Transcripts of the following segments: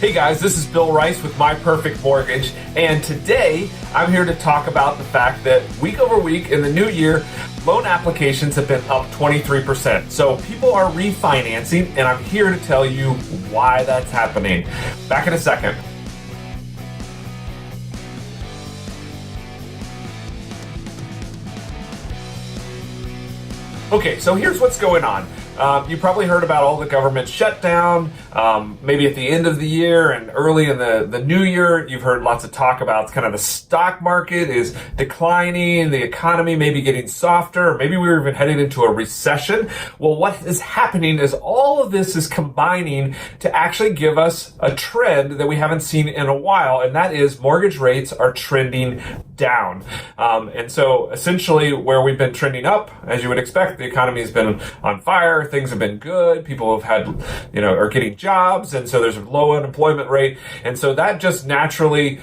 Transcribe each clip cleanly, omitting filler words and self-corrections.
Hey guys, this is Bill Rice with My Perfect Mortgage, and today I'm here to talk about the fact that week over week in the new year, loan applications have been up 23%. So people are refinancing, and I'm here to tell you why that's happening. Back in a second. Okay, so here's what's going on. You probably heard about all the government shutdown, maybe at the end of the year and early in the new year. You've heard lots of talk about kind of the stock market is declining, the economy may be getting softer, or maybe we're even heading into a recession. Well, what is happening is all of this is combining to actually give us a trend that we haven't seen in a while, and that is mortgage rates are trending down. And so essentially where we've been trending up, as you would expect, the economy has been on fire. Things have been good. People have had, are getting jobs. And so there's a low unemployment rate. And so that just naturally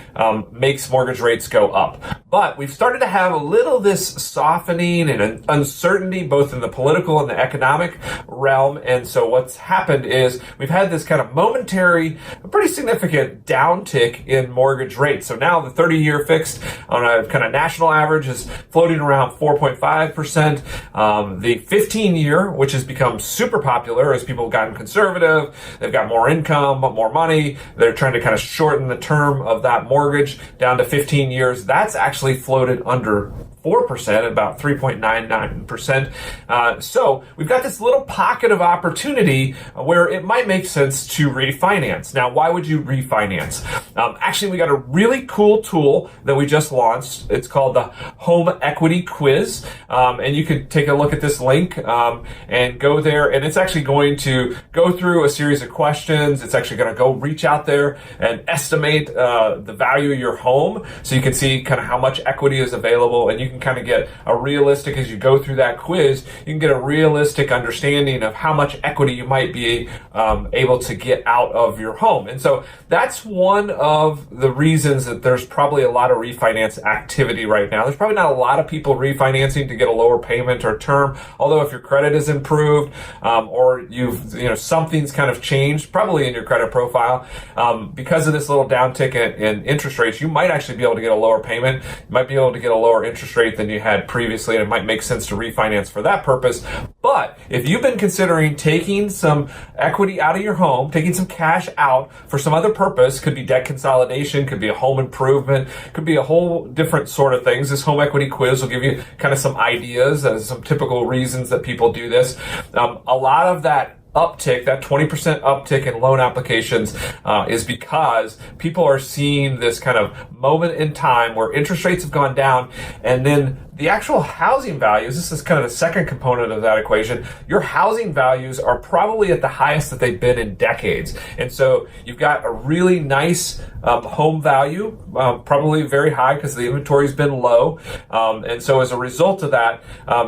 makes mortgage rates go up. But we've started to have a little this softening and uncertainty, both in the political and the economic realm. And so what's happened is we've had this kind of momentary, pretty significant downtick in mortgage rates. So now the 30-year fixed on a kind of national average is floating around 4.5%. The 15-year, which has become super popular as people have gotten conservative, they've got more income, more money, they're trying to kind of shorten the term of that mortgage down to 15 years. That's actually floated under 4%, about 3.99%. So we've got this little pocket of opportunity where it might make sense to refinance. Now, why would you refinance? Actually, we got a really cool tool that we just launched. It's called the Home Equity Quiz. And you can take a look at this link and go there. And it's actually going to go through a series of questions. It's actually going to go reach out there and estimate the value of your home. So you can see kind of how much equity is available, and you can kind of get a realistic, as you go through that quiz, you can get a realistic understanding of how much equity you might be able to get out of your home. And so that's one of the reasons that there's probably a lot of refinance activity right now. There's probably not a lot of people refinancing to get a lower payment or term, although if your credit is improved or something's kind of changed, probably in your credit profile, because of this little downtick in interest rates, you might actually be able to get a lower payment. You might be able to get a lower interest rate than you had previously, and it might make sense to refinance for that purpose. But if you've been considering taking some equity out of your home, taking some cash out for some other purpose, could be debt consolidation, could be a home improvement, could be a whole different sort of things. This home equity quiz will give you kind of some ideas, some typical reasons that people do this. A lot of that uptick, that 20% uptick in loan applications is because people are seeing this kind of moment in time where interest rates have gone down, and then the actual housing values, this is kind of the second component of that equation, your housing values are probably at the highest that they've been in decades. And so you've got a really nice home value, probably very high because the inventory's been low. And so as a result of that,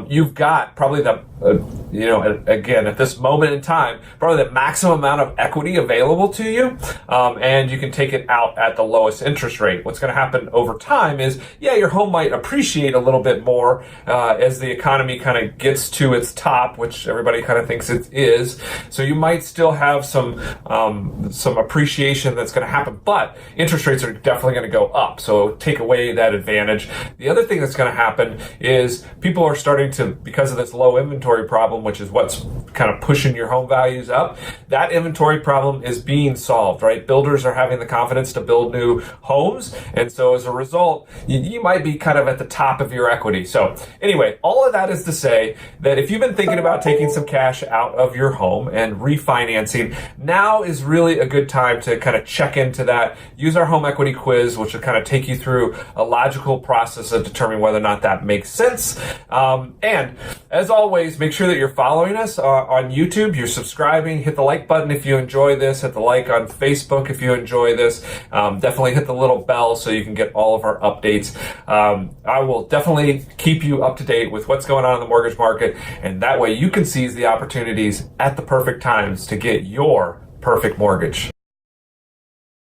you've got probably again, at this moment in time, probably the maximum amount of equity available to you. And you can take it out at the lowest interest rate. What's going to happen over time is, your home might appreciate a little bit more as the economy kind of gets to its top, which everybody kind of thinks it is. So you might still have some appreciation that's going to happen, but interest rates are definitely going to go up. So take away that advantage. The other thing that's going to happen is people are starting to, because of this low inventory problem, which is what's kind of pushing your home values up, that inventory problem is being solved, right? Builders are having the confidence to build new homes. And so as a result, you might be kind of at the top of your equity. So anyway, all of that is to say that if you've been thinking about taking some cash out of your home and refinancing, now is really a good time to kind of check into that. Use our home equity quiz, which will kind of take you through a logical process of determining whether or not that makes sense. And as always, make sure that you're following us on YouTube, you're subscribing, hit the like button if you enjoy this, hit the like on Facebook if you enjoy this. Definitely hit the little bell so you can get all of our updates. I will definitely keep you up to date with what's going on in the mortgage market, and that way you can seize the opportunities at the perfect times to get your perfect mortgage.